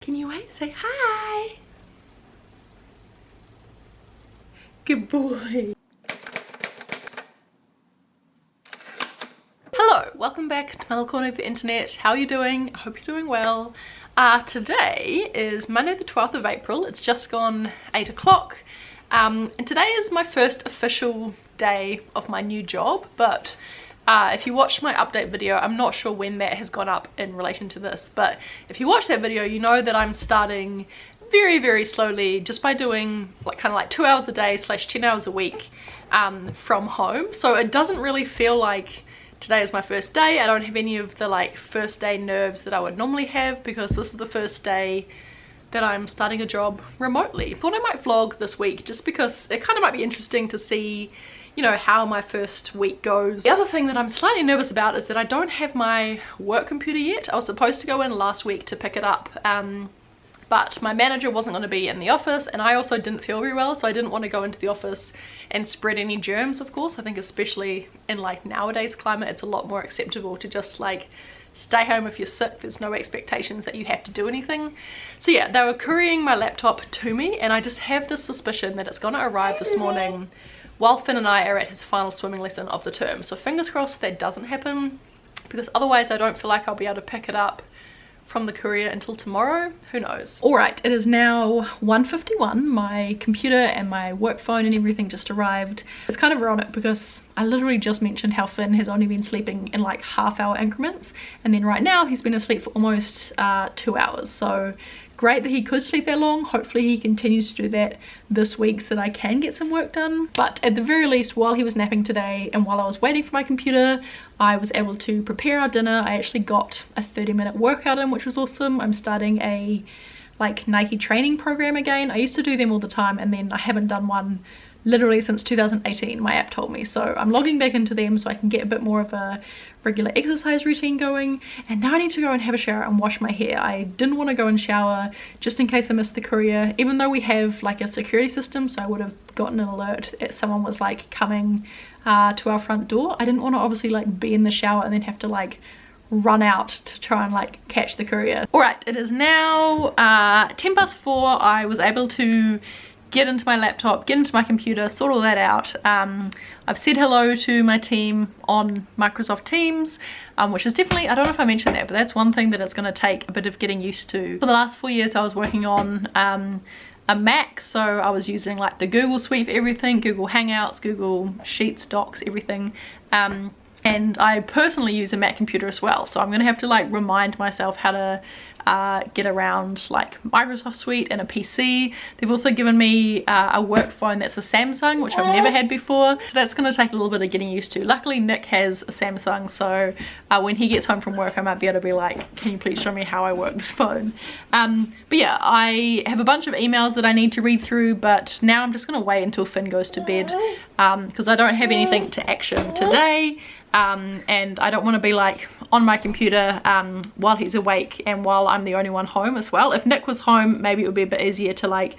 Can you wait? Say hi. Good boy. Hello, welcome back to my little corner of the internet. How are you doing? I hope you're doing well. Today is Monday the 12th of April. It's just gone 8 o'clock. And today is my first official day of my new job, but if you watched my update video, I'm not sure when that has gone up in relation to this, but if you watched that video, you know that I'm starting very slowly just by doing kind of like 2 hours a day / 10 hours a week from home. So it doesn't really feel like today is my first day. I don't have any of the first day nerves that I would normally have because this is the first day that I'm starting a job remotely. Thought I might vlog this week just because it kind of might be interesting to see, you know, how my first week goes. The other thing that I'm slightly nervous about is that I don't have my work computer yet. I was supposed to go in last week to pick it up, but my manager wasn't going to be in the office and I also didn't feel very well, so I didn't want to go into the office and spread any germs, of course. I think especially in nowadays climate, it's a lot more acceptable to just stay home if you're sick. There's no expectations that you have to do anything. So yeah, they were couriering my laptop to me and I just have this suspicion that it's going to arrive this morning while Finn and I are at his final swimming lesson of the term. So fingers crossed that doesn't happen, because otherwise I don't feel like I'll be able to pick it up from the courier until tomorrow. Who knows? Alright, it is now 1:51. My computer and my work phone and everything just arrived. It's kind of ironic because I literally just mentioned how Finn has only been sleeping in half-hour increments, and then right now he's been asleep for almost 2 hours. So great that he could sleep that long. Hopefully he continues to do that this week so that I can get some work done. But at the very least, while he was napping today and while I was waiting for my computer, I was able to prepare our dinner. I actually got a 30-minute workout in, which was awesome. I'm starting a Nike training program again. I used to do them all the time and then I haven't done one literally since 2018, my app told me. So I'm logging back into them so I can get a bit more of a regular exercise routine going. And now I need to go and have a shower and wash my hair. I didn't want to go and shower just in case I missed the courier, even though we have a security system, so I would have gotten an alert if someone was coming to our front door. I didn't want to obviously be in the shower and then have to run out to try and catch the courier. Alright, it is now 10 past 4. I was able to get into my laptop, get into my computer, sort all that out. I've said hello to my team on Microsoft Teams, which is definitely, I don't know if I mentioned that, but that's one thing that it's going to take a bit of getting used to. For the last 4 years I was working on a Mac, so I was using the Google Suite for everything, Google Hangouts, Google Sheets, Docs, everything. And I personally use a Mac computer as well, so I'm going to have to remind myself how to get around Microsoft Suite and a PC. They've also given me a work phone that's a Samsung, which I've never had before, so that's going to take a little bit of getting used to. Luckily Nick has a Samsung, so when he gets home from work I might be able to be can you please show me how I work this phone. But yeah, I have a bunch of emails that I need to read through, but now I'm just going to wait until Finn goes to bed because I don't have anything to action today. And I don't want to be on my computer while he's awake and while I'm the only one home as well. If Nick was home, maybe it would be a bit easier to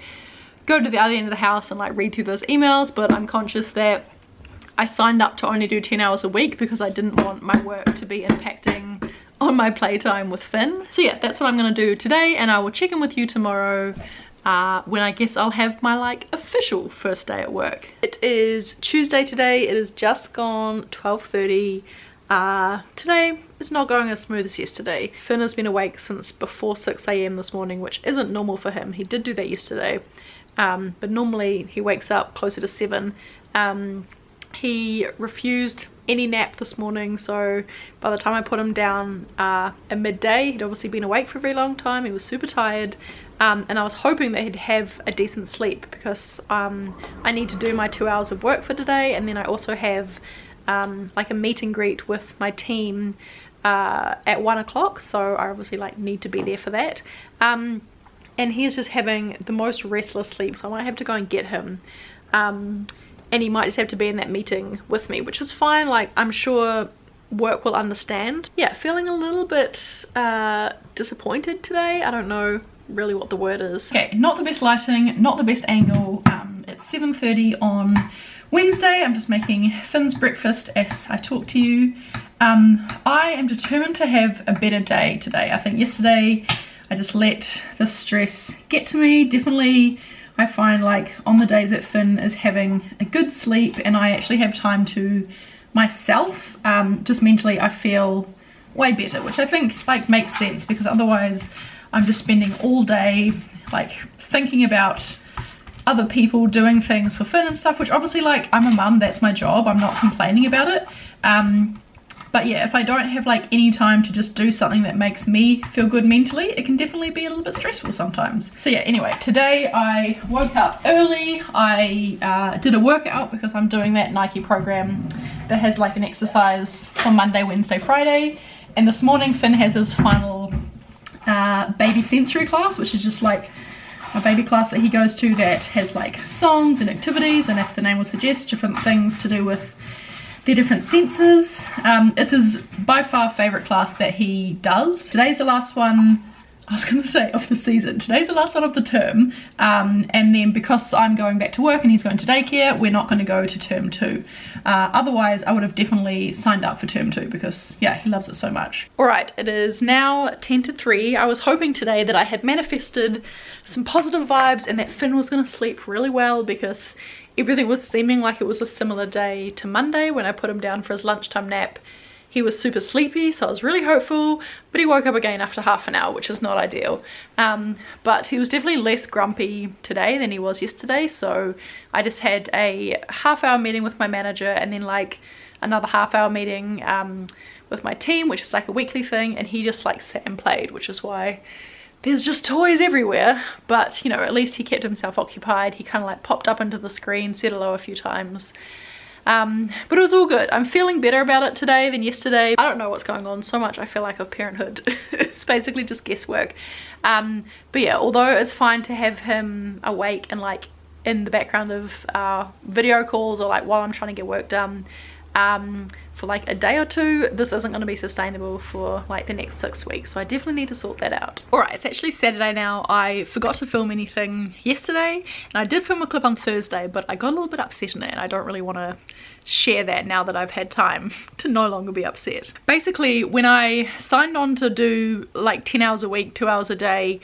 go to the other end of the house and read through those emails, but I'm conscious that I signed up to only do 10 hours a week because I didn't want my work to be impacting on my playtime with Finn. So yeah, that's what I'm going to do today, and I will check in with you tomorrow when I guess I'll have my official first day at work. It is Tuesday today. It is just gone 12:30. Today is not going as smooth as yesterday. Finn has been awake since before 6 AM this morning, which isn't normal for him. He did do that yesterday, but normally he wakes up closer to 7. He refused any nap this morning, so by the time I put him down at midday, he'd obviously been awake for a very long time. He was super tired. And I was hoping that he'd have a decent sleep because I need to do my 2 hours of work for today, and then I also have a meet and greet with my team at 1 o'clock, so I obviously need to be there for that. And he's just having the most restless sleep, so I might have to go and get him. And he might just have to be in that meeting with me, which is fine. I'm sure work will understand. Yeah, feeling a little bit disappointed today. I don't know really what the word is. Okay, not the best lighting, not the best angle. It's 7:30 on Wednesday. I'm just making Finn's breakfast as I talk to you. I am determined to have a better day today. I think yesterday I just let the stress get to me. Definitely I find like on the days that Finn is having a good sleep and I actually have time to myself, just mentally I feel way better, which I think like makes sense, because otherwise I'm just spending all day like thinking about other people doing things for Finn and stuff, which obviously like I'm a mum, that's my job, I'm not complaining about it, but yeah, if I don't have like any time to just do something that makes me feel good mentally, it can definitely be a little bit stressful sometimes. So yeah, anyway, today I woke up early. I did a workout because I'm doing that Nike program that has like an exercise for Monday, Wednesday, Friday, and this morning Finn has his final baby sensory class, which is just like a baby class that he goes to that has like songs and activities, and as the name will suggest, different things to do with their different senses. It's his by far favourite class that he does. Today's the last one, I was going to say of the season, today's the last one of the term, and then because I'm going back to work and he's going to daycare, we're not going to go to term 2. Otherwise I would have definitely signed up for term 2 because yeah, he loves it so much. Alright, it is now 10 to 3. I was hoping today that I had manifested some positive vibes and that Finn was going to sleep really well, because everything was seeming like it was a similar day to Monday when I put him down for his lunchtime nap. He was super sleepy, so I was really hopeful, but he woke up again after half an hour, which is not ideal. But he was definitely less grumpy today than he was yesterday, so I just had a half-hour meeting with my manager and then like another half-hour meeting with my team, which is like a weekly thing, and he just like sat and played, which is why there's just toys everywhere. But you know, at least he kept himself occupied. He kind of like popped up into the screen, said hello a few times, but it was all good. I'm feeling better about it today than yesterday. I don't know what's going on so much. I feel like of parenthood it's basically just guesswork, but yeah, although it's fine to have him awake and like in the background of video calls or like while I'm trying to get work done for like a day or two, this isn't going to be sustainable for like the next 6 weeks, so I definitely need to sort that out. Alright, it's actually Saturday now. I forgot to film anything yesterday, and I did film a clip on Thursday, but I got a little bit upset in it and I don't really want to share that now that I've had time to no longer be upset. Basically, when I signed on to do like 10 hours a week, 2 hours a day,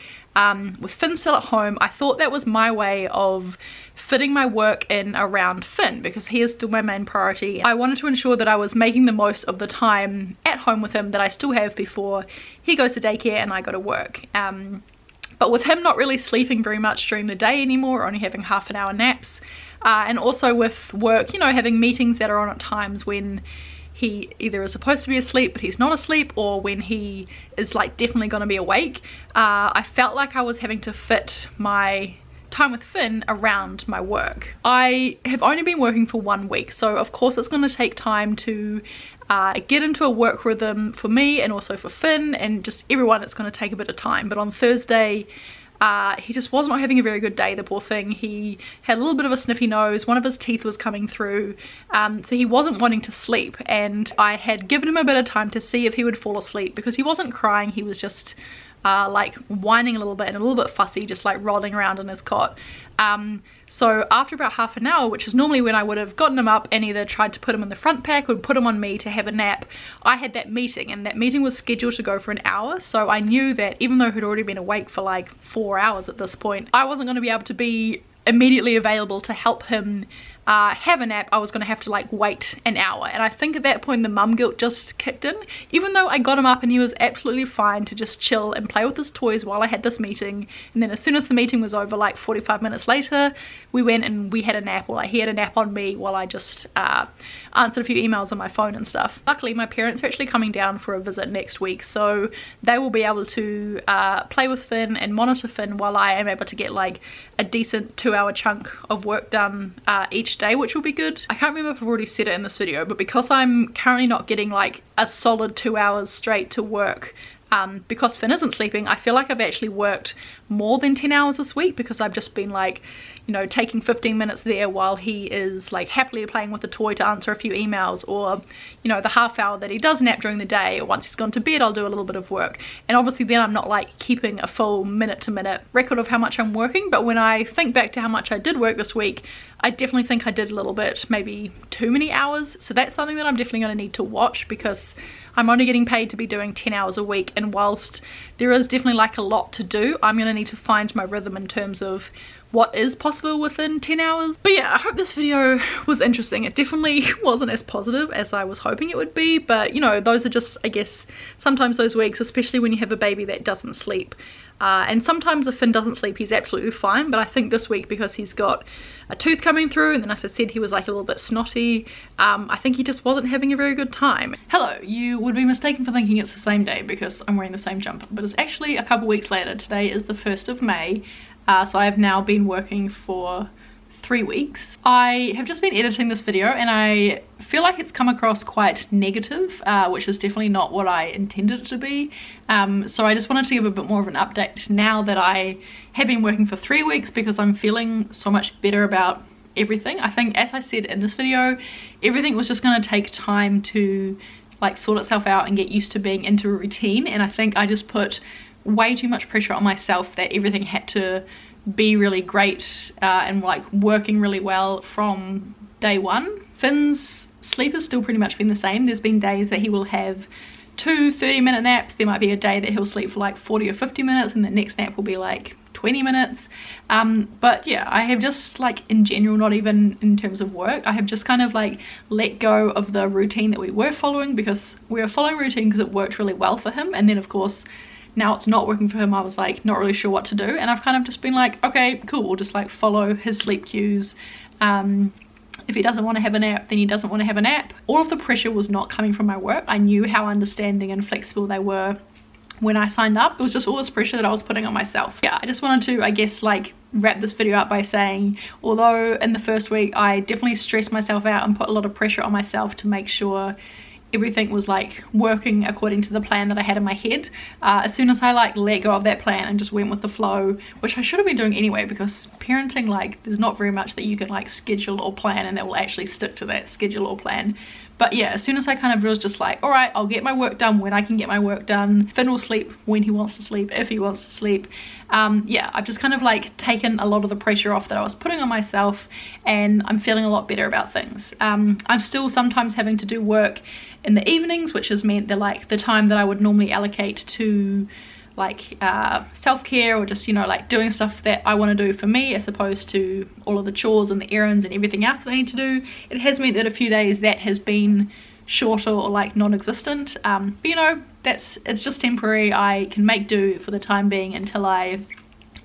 with Finn still at home, I thought that was my way of fitting my work in around Finn, because he is still my main priority. I wanted to ensure that I was making the most of the time at home with him that I still have before he goes to daycare and I go to work. But with him not really sleeping very much during the day anymore, only having half an hour naps, and also with work, you know, having meetings that are on at times when he either is supposed to be asleep but he's not asleep, or when he is like definitely going to be awake, I felt like I was having to fit my time with Finn around my work. I have only been working for 1 week, so of course it's going to take time to get into a work rhythm for me and also for Finn and just everyone. It's going to take a bit of time. But on Thursday he just was not having a very good day, the poor thing. He had a little bit of a sniffy nose, one of his teeth was coming through, so he wasn't wanting to sleep, and I had given him a bit of time to see if he would fall asleep, because he wasn't crying, he was just like whining a little bit and a little bit fussy, just like rolling around in his cot. So after about half an hour, which is normally when I would have gotten him up and either tried to put him in the front pack or put him on me to have a nap, I had that meeting, and that meeting was scheduled to go for an hour. So I knew that even though he'd already been awake for like 4 hours at this point, I wasn't going to be able to be immediately available to help him have a nap. I was going to have to like wait an hour, and I think at that point the mum guilt just kicked in, even though I got him up and he was absolutely fine to just chill and play with his toys while I had this meeting. And then as soon as the meeting was over, like 45 minutes later, we went and we had a nap, or like he had a nap on me while I just answered a few emails on my phone and stuff. Luckily my parents are actually coming down for a visit next week, so they will be able to play with Finn and monitor Finn while I am able to get like a decent 2-hour chunk of work done each day, which will be good. I can't remember if I've already said it in this video, but because I'm currently not getting like a solid 2 hours straight to work, because Finn isn't sleeping, I feel like I've actually worked more than 10 hours this week, because I've just been like, you know, taking 15 minutes there while he is like happily playing with a toy to answer a few emails, or you know, the half hour that he does nap during the day, or once he's gone to bed I'll do a little bit of work. And obviously then I'm not like keeping a full minute to minute record of how much I'm working, but when I think back to how much I did work this week, I definitely think I did a little bit, maybe too many hours. So that's something that I'm definitely going to need to watch, because I'm only getting paid to be doing 10 hours a week, and whilst there is definitely like a lot to do, I'm going to need to find my rhythm in terms of what is possible within 10 hours. But yeah, I hope this video was interesting. It definitely wasn't as positive as I was hoping it would be, but you know, those are just, I guess, sometimes those weeks, especially when you have a baby that doesn't sleep. And sometimes if Finn doesn't sleep, he's absolutely fine, but I think this week, because he's got a tooth coming through, and then as I said, he was like a little bit snotty, I think he just wasn't having a very good time. Hello, you would be mistaken for thinking it's the same day because I'm wearing the same jumper, but it's actually a couple weeks later. Today is the 1st of May, so I have now been working for 3 weeks. I have just been editing this video and I feel like it's come across quite negative, which is definitely not what I intended it to be. So I just wanted to give a bit more of an update now that I have been working for 3 weeks, because I'm feeling so much better about everything. I think, as I said in this video, everything was just going to take time to like sort itself out and get used to being into a routine, and I think I just put way too much pressure on myself that everything had to be really great and like working really well from day one. Finn's sleep has still pretty much been the same. There's been days that he will have 2 30-minute naps. There might be a day that he'll sleep for like 40 or 50 minutes and the next nap will be like 20 minutes. But yeah, I have just like in general, not even in terms of work, I have just kind of like let go of the routine that we were following, because we were following routine because it worked really well for him, and then of course now it's not working for him. I was like not really sure what to do, and I've kind of just been like, okay, cool, we'll just like follow his sleep cues. If he doesn't want to have a nap, then he doesn't want to have a nap. All of the pressure was not coming from my work. I knew how understanding and flexible they were when I signed up. It was just all this pressure that I was putting on myself. Yeah, I just wanted to, I guess, like wrap this video up by saying, although in the first week I definitely stressed myself out and put a lot of pressure on myself to make sure everything was like working according to the plan that I had in my head, as soon as I like let go of that plan and just went with the flow, which I should have been doing anyway, because parenting, like there's not very much that you can like schedule or plan and that will actually stick to that schedule or plan. But yeah, as soon as I kind of was just like, all right, I'll get my work done when I can get my work done. Finn will sleep when he wants to sleep, if he wants to sleep. Yeah, I've just kind of like taken a lot of the pressure off that I was putting on myself, and I'm feeling a lot better about things. I'm still sometimes having to do work in the evenings, which has meant that like the time that I would normally allocate to like self-care or just, you know, like doing stuff that I want to do for me, as opposed to all of the chores and the errands and everything else that I need to do, it has meant that a few days that has been shorter or like non-existent. But you know, it's just temporary. I can make do for the time being until I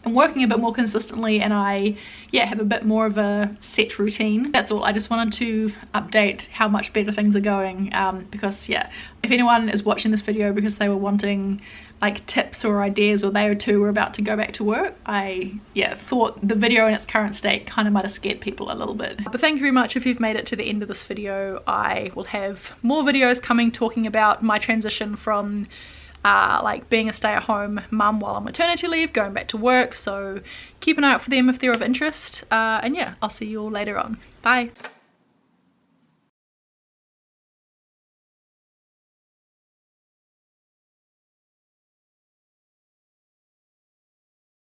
am working a bit more consistently and I have a bit more of a set routine. That's all. I just wanted to update how much better things are going, because yeah, if anyone is watching this video because they were wanting like tips or ideas, or they too were about to go back to work, I thought the video in its current state kind of might have scared people a little bit. But thank you very much if you've made it to the end of this video. I will have more videos coming talking about my transition from like being a stay-at-home mum while on maternity leave, going back to work, so keep an eye out for them if they're of interest. And yeah, I'll see you all later on. Bye.